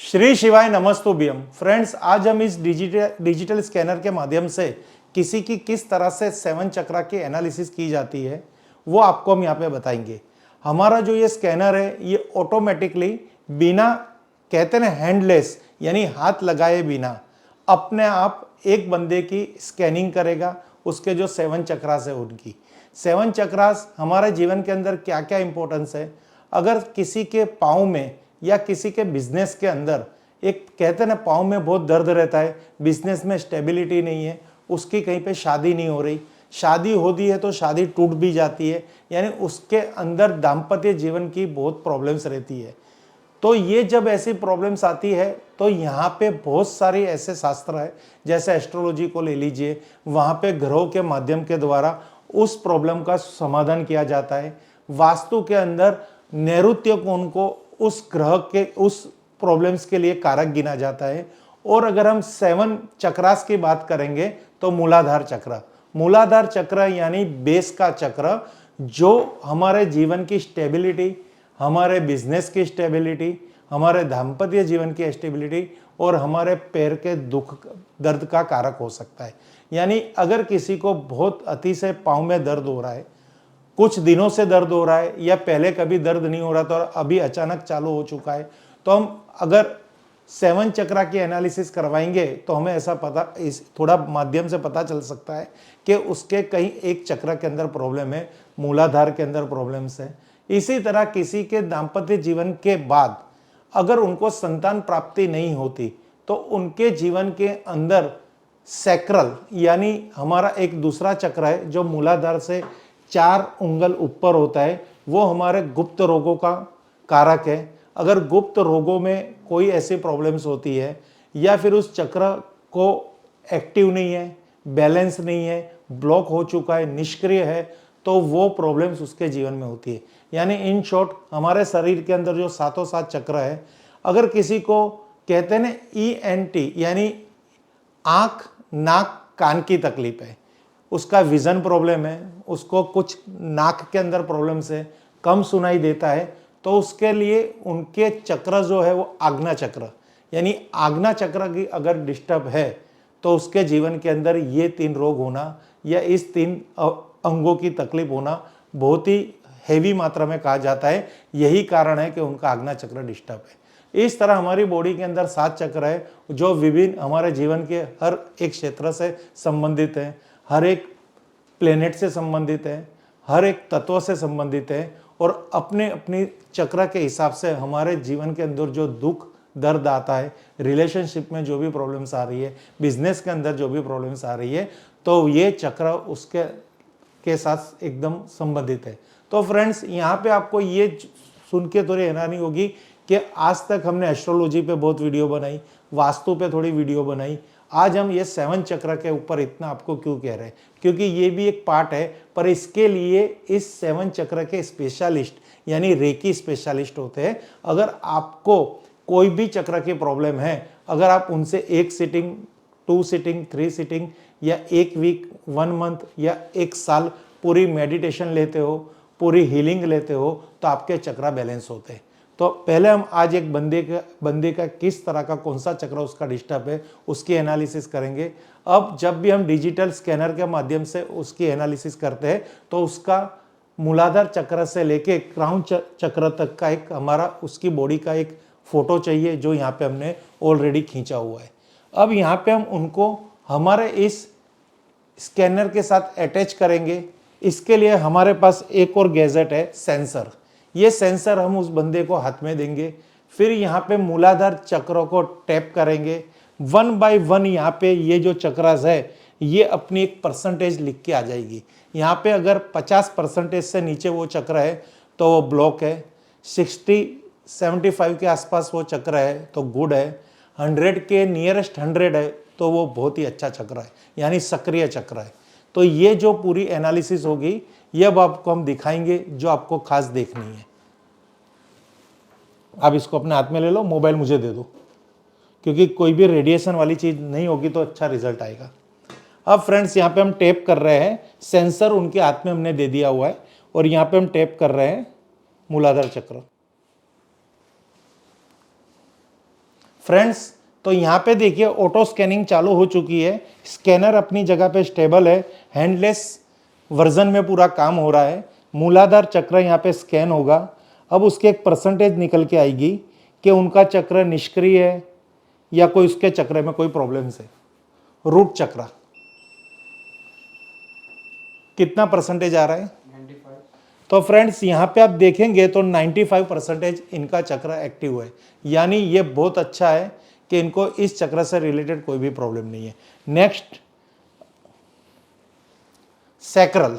श्री शिवाय नमस्तुभ्यम। फ्रेंड्स, आज हम इस डिजिटल स्कैनर के माध्यम से किसी की किस तरह से 7 चक्रा की एनालिसिस की जाती है वो आपको हम यहाँ पे बताएंगे। हमारा जो ये स्कैनर है ये ऑटोमेटिकली बिना कहते ना हैंडलेस यानी हाथ लगाए बिना अपने आप एक बंदे की स्कैनिंग करेगा। उसके जो 7 चक्रास है उनकी 7 चक्रास हमारे जीवन के अंदर क्या क्या इंपॉर्टेंस है। अगर किसी के पाँव में या किसी के बिजनेस के अंदर एक कहते हैं ना पाँव में बहुत दर्द रहता है, बिजनेस में स्टेबिलिटी नहीं है, उसकी कहीं पे शादी नहीं हो रही, शादी होती है तो शादी टूट भी जाती है, यानी उसके अंदर दाम्पत्य जीवन की बहुत प्रॉब्लम्स रहती है। तो ये जब ऐसी प्रॉब्लम्स आती है तो यहाँ पे बहुत सारे ऐसे शास्त्र है, जैसे एस्ट्रोलॉजी को ले लीजिए, वहाँ पे ग्रहों के माध्यम के द्वारा उस प्रॉब्लम का समाधान किया जाता है। वास्तु के अंदर नैऋत्य कोण को उस ग्रह के उस प्रॉब्लम्स के लिए कारक गिना जाता है। और अगर हम 7 चक्रास की बात करेंगे तो मूलाधार चक्र, मूलाधार चक्र यानी बेस का चक्र, जो हमारे जीवन की स्टेबिलिटी, हमारे बिजनेस की स्टेबिलिटी, हमारे दाम्पत्य जीवन की स्टेबिलिटी और हमारे पैर के दुख दर्द का कारक हो सकता है। यानी अगर किसी को बहुत अति से पाँव में दर्द हो रहा है, कुछ दिनों से दर्द हो रहा है या पहले कभी दर्द नहीं हो रहा था और अभी अचानक चालू हो चुका है, तो हम अगर 7 चक्रा की एनालिसिस करवाएंगे तो हमें ऐसा पता इस थोड़ा माध्यम से पता चल सकता है कि उसके कहीं एक चक्र के अंदर प्रॉब्लम है, मूलाधार के अंदर प्रॉब्लम्स है। इसी तरह किसी के दाम्पत्य जीवन के बाद अगर उनको संतान प्राप्ति नहीं होती तो उनके जीवन के अंदर सैक्रल यानी हमारा एक दूसरा चक्र है जो मूलाधार से 4 उंगल ऊपर होता है, वो हमारे गुप्त रोगों का कारक है। अगर गुप्त रोगों में कोई ऐसी प्रॉब्लम्स होती है या फिर उस चक्र को एक्टिव नहीं है, बैलेंस नहीं है, ब्लॉक हो चुका है, निष्क्रिय है, तो वो प्रॉब्लम्स उसके जीवन में होती है। यानी इन शॉर्ट हमारे शरीर के अंदर जो 7 चक्र है, अगर किसी को कहते हैं ना ENT यानी आँख नाक कान की तकलीफ है, उसका विजन प्रॉब्लम है, उसको कुछ नाक के अंदर प्रॉब्लम्स है, कम सुनाई देता है, तो उसके लिए उनके चक्र जो है वो आज्ञा चक्र यानी आज्ञा चक्र की अगर डिस्टर्ब है तो उसके जीवन के अंदर ये 3 रोग होना या इस 3 अंगों की तकलीफ होना बहुत ही हैवी मात्रा में कहा जाता है। यही कारण है कि उनका आज्ञा चक्र डिस्टर्ब है। इस तरह हमारी बॉडी के अंदर 7 चक्र है जो विभिन्न हमारे जीवन के हर एक क्षेत्र से संबंधित है, हर एक प्लेनेट से संबंधित है, हर एक तत्व से संबंधित है और अपने अपनी चक्र के हिसाब से हमारे जीवन के अंदर जो दुख दर्द आता है, रिलेशनशिप में जो भी प्रॉब्लम्स आ रही है, बिजनेस के अंदर जो भी प्रॉब्लम्स आ रही है, तो ये चक्र उसके के साथ एकदम संबंधित है। तो फ्रेंड्स, यहाँ पे आपको ये सुन के थोड़ी हैरानी होगी कि आज तक हमने एस्ट्रोलॉजी पे बहुत वीडियो बनाई, वास्तु पे थोड़ी वीडियो बनाई, आज हम ये 7 चक्र के ऊपर इतना आपको क्यों कह रहे हैं, क्योंकि ये भी एक पार्ट है। पर इसके लिए इस 7 चक्र के स्पेशलिस्ट यानी रेकी स्पेशलिस्ट होते हैं। अगर आपको कोई भी चक्र की प्रॉब्लम है, अगर आप उनसे 1 सिटिंग 2 सिटिंग 3 सिटिंग या 1 वीक 1 मंथ या 1 साल पूरी मेडिटेशन लेते हो, पूरी हीलिंग लेते हो, तो आपके चक्र बैलेंस होते हैं। तो पहले हम आज एक बंदे का किस तरह का कौन सा चक्र उसका डिस्टर्ब है उसकी एनालिसिस करेंगे। अब जब भी हम डिजिटल स्कैनर के माध्यम से उसकी एनालिसिस करते हैं तो उसका मूलाधार चक्र से लेके क्राउन चक्र तक का एक हमारा उसकी बॉडी का एक फोटो चाहिए, जो यहाँ पे हमने ऑलरेडी खींचा हुआ है। अब यहाँ पे हम उनको हमारे इस स्कैनर के साथ अटैच करेंगे। इसके लिए हमारे पास एक और गैजेट है, सेंसर। ये सेंसर हम उस बंदे को हाथ में देंगे, फिर यहाँ पे मूलाधार चक्रों को टैप करेंगे। 1 बाय 1 यहाँ पे ये जो चक्रास है ये अपनी एक परसेंटेज लिख के आ जाएगी। यहाँ पे अगर 50% से नीचे वो चक्र है तो वो ब्लॉक है, 60-75 के आसपास वो चक्र है तो गुड है, 100 के नियरेस्ट 100 है तो वो बहुत ही अच्छा चक्र है यानी सक्रिय चक्र है। तो ये जो पूरी एनालिसिस होगी ये अब आपको हम दिखाएंगे, जो आपको खास देखनी है। आप इसको अपने हाथ में ले लो, मोबाइल मुझे दे दो, क्योंकि कोई भी रेडिएशन वाली चीज़ नहीं होगी तो अच्छा रिजल्ट आएगा। अब फ्रेंड्स, यहाँ पे हम टैप कर रहे हैं, सेंसर उनके हाथ में हमने दे दिया हुआ है और यहाँ पे हम टैप कर रहे हैं मूलाधार चक्र। फ्रेंड्स, तो यहाँ पे देखिए ऑटो स्कैनिंग चालू हो चुकी है, स्कैनर अपनी जगह पे स्टेबल है, हैंडलेस वर्जन में पूरा काम हो रहा है। मूलाधार चक्र यहाँ पे स्कैन होगा। अब उसके एक परसेंटेज निकल के आएगी कि उनका चक्र निष्क्रिय है या कोई उसके चक्र में कोई प्रॉब्लम्स है। रूट चक्र कितना परसेंटेज आ रहा है? 95। तो फ्रेंड्स यहाँ पे आप देखेंगे तो 95% इनका चक्र एक्टिव है, यानी ये बहुत अच्छा है कि इनको इस चक्र से रिलेटेड कोई भी प्रॉब्लम नहीं है। नेक्स्ट सैक्रल,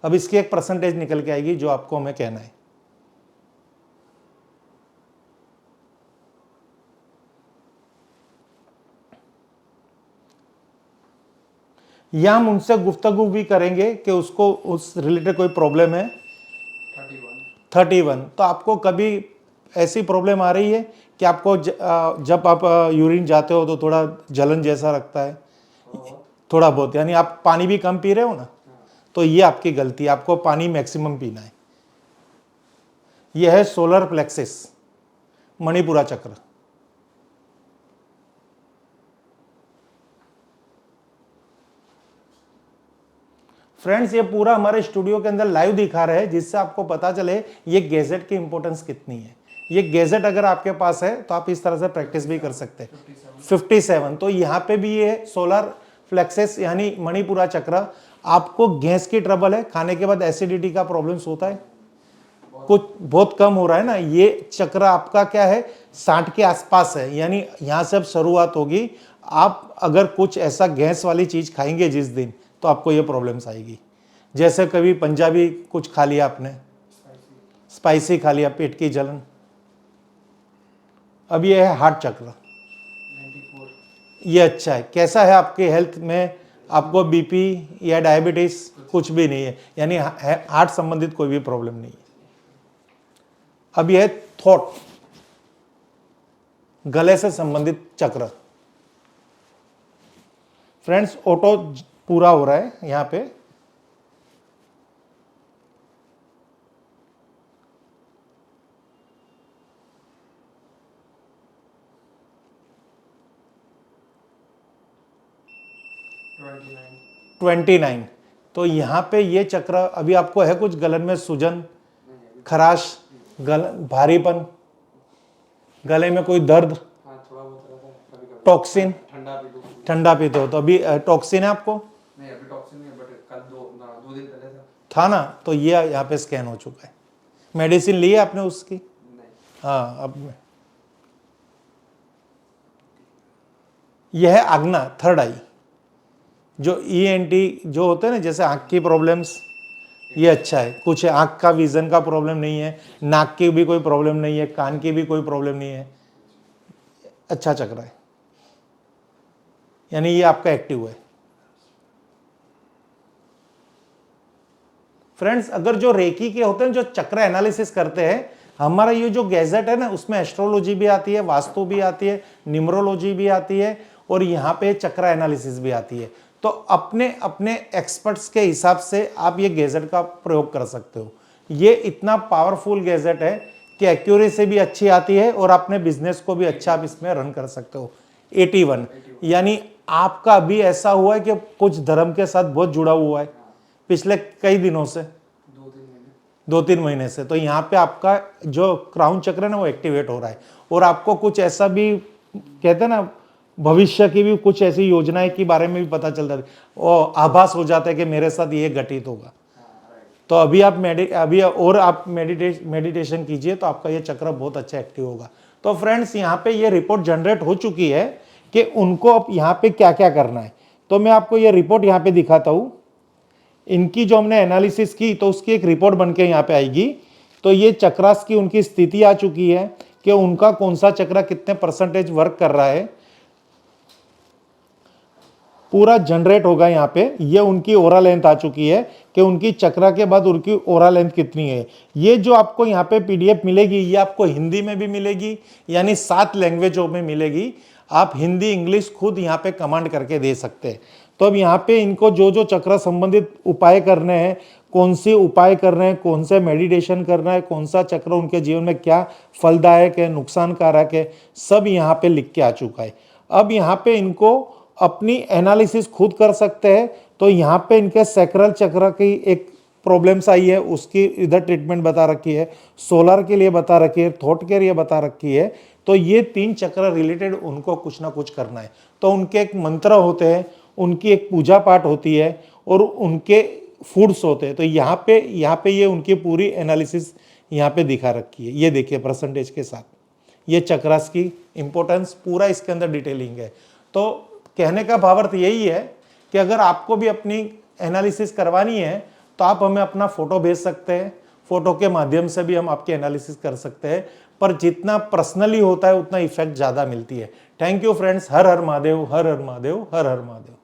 अब इसकी एक परसेंटेज निकल के आएगी जो आपको हमें कहना है। या हम उनसे गुफ्तगू भी करेंगे कि उसको उस रिलेटेड कोई प्रॉब्लम है। 31। तो आपको कभी ऐसी प्रॉब्लम आ रही है कि आपको जब आप यूरिन जाते हो तो थोड़ा जलन जैसा लगता है? थोड़ा बहुत, यानी आप पानी भी कम पी रहे हो ना, तो ये आपकी गलती है, आपको पानी मैक्सिमम पीना है। यह है सोलर प्लेक्सिस, मणिपुरा चक्र। फ्रेंड्स, ये पूरा हमारे स्टूडियो के अंदर लाइव दिखा रहे हैं, जिससे आपको पता चले ये गैजेट की इंपॉर्टेंस कितनी है। ये गैजेट अगर आपके पास है तो आप इस तरह से प्रैक्टिस भी कर सकते हैं। 57। तो यहाँ पे भी ये सोलर फ्लेक्सिस यानी मणिपुरा चक्र। आपको गैस की ट्रबल है, खाने के बाद एसिडिटी का प्रॉब्लम्स होता है, कुछ बहुत कम हो रहा है ना, ये चक्र आपका क्या है 60 के आसपास है, यानी यहाँ से अब शुरुआत होगी। आप अगर कुछ ऐसा गैस वाली चीज खाएंगे जिस दिन, तो आपको ये प्रॉब्लम्स आएगी। जैसे कभी पंजाबी कुछ खा लिया आपने, स्पाइसी खा लिया, पेट की जलन। अब ये है हार्ट चक्र। 94। ये अच्छा है, कैसा है आपके हेल्थ में? आपको बीपी या डायबिटीज कुछ भी नहीं है, यानी हार्ट संबंधित कोई भी प्रॉब्लम नहीं है। अब यह है थॉट, गले से संबंधित चक्र। फ्रेंड्स, ऑटो पूरा हो रहा है यहां पे। ट्वेंटी 29। तो यहां पे ये चक्र, अभी आपको है कुछ गलन में सूजन, खराश, भारीपन, गले में कोई दर्द, हाँ, थोड़ा बहुत रहता है कभी-कभी। टॉक्सिन, ठंडा पीते हो तो अभी टॉक्सिन है आपको? नहीं, अभी टॉक्सिन नहीं है, बट कल दो दिन पहले था ना, तो ये यहाँ पे स्कैन हो चुका है। मेडिसिन ली है आपने उसकी? नहीं। हाँ, अब यह है आग्ना, थर्ड आई। जो ENT जो होते हैं ना, जैसे आँख की प्रॉब्लम्स, ये अच्छा है। कुछ आँख का विजन का प्रॉब्लम नहीं है, नाक की भी कोई प्रॉब्लम नहीं है, कान की भी कोई प्रॉब्लम नहीं है, अच्छा चक्र है, यानी ये आपका एक्टिव है। फ्रेंड्स, अगर जो रेकी के होते हैं, जो चक्र एनालिसिस करते हैं, हमारा ये जो गैजेट है ना, उसमें एस्ट्रोलॉजी भी आती है, वास्तु भी आती है, न्यूमरोलॉजी भी आती है, और यहाँ पे चक्र एनालिसिस भी आती है। तो अपने अपने एक्सपर्ट्स के हिसाब से आप ये गैजेट का प्रयोग कर सकते हो। ये इतना पावरफुल गैजेट है कि एक्यूरेसी भी अच्छी आती है और अपने बिजनेस को भी अच्छा आप इसमें रन कर सकते हो। 81, यानी आपका अभी ऐसा हुआ है कि कुछ धर्म के साथ बहुत जुड़ा हुआ है पिछले कई दिनों से, 2-3 महीने से। तो यहाँ पे आपका जो क्राउन चक्र है ना, वो एक्टिवेट हो रहा है, और आपको कुछ ऐसा भी कहते हैं ना, भविष्य की भी कुछ ऐसी योजनाएं के बारे में भी पता चलता है, और आभास हो जाता है कि मेरे साथ ये घटित होगा। तो अभी आप मेडिटेशन कीजिए, तो आपका ये चक्र बहुत अच्छा एक्टिव होगा। तो फ्रेंड्स, यहाँ पे ये रिपोर्ट जनरेट हो चुकी है कि उनको अब यहाँ पे क्या क्या करना है। तो मैं आपको ये रिपोर्ट यहाँ पे दिखाता हूँ। इनकी जो हमने एनालिसिस की, तो उसकी एक रिपोर्ट बन के यहाँ पे आएगी। तो ये चक्रास की उनकी स्थिति आ चुकी है कि उनका कौन सा चक्र कितने परसेंटेज वर्क कर रहा है। पूरा जनरेट होगा यहाँ पे। ये उनकी ओरा लेंथ आ चुकी है कि उनकी चक्रा के बाद उनकी ओरा लेंथ कितनी है। ये जो आपको यहाँ पे पीडीएफ मिलेगी ये आपको हिंदी में भी मिलेगी, यानी 7 लैंग्वेजों में मिलेगी। आप हिंदी इंग्लिश खुद यहाँ पे कमांड करके दे सकते हैं। तो अब यहाँ पे इनको जो जो चक्र संबंधित उपाय करने हैं, कौन से उपाय करने हैं, कौन से मेडिटेशन करना है, कौन सा चक्र उनके जीवन में क्या फलदायक है, नुकसानकारक है, सब यहाँ पे लिख के आ चुका है। अब यहाँ पे इनको अपनी एनालिसिस खुद कर सकते हैं। तो यहाँ पे इनके सैक्रल चक्र की एक प्रॉब्लम्स आई है, उसकी इधर ट्रीटमेंट बता रखी है, सोलर के लिए बता रखी है, थॉट के लिए बता रखी है। तो ये 3 चक्र रिलेटेड उनको कुछ ना कुछ करना है। तो उनके एक मंत्र होते हैं, उनकी एक पूजा पाठ होती है और उनके फूड्स होते हैं। तो यहाँ पे ये उनकी पूरी एनालिसिस यहाँ पे दिखा रखी है। ये देखिए परसेंटेज के साथ ये चक्रास की इंपॉर्टेंस पूरा इसके अंदर डिटेलिंग है। तो कहने का भावार्थ यही है कि अगर आपको भी अपनी एनालिसिस करवानी है तो आप हमें अपना फोटो भेज सकते हैं। फोटो के माध्यम से भी हम आपकी एनालिसिस कर सकते हैं, पर जितना पर्सनली होता है उतना इफेक्ट ज़्यादा मिलती है। Thank you friends. Her her Mahadev, her her Mahadev, her her Mahadev.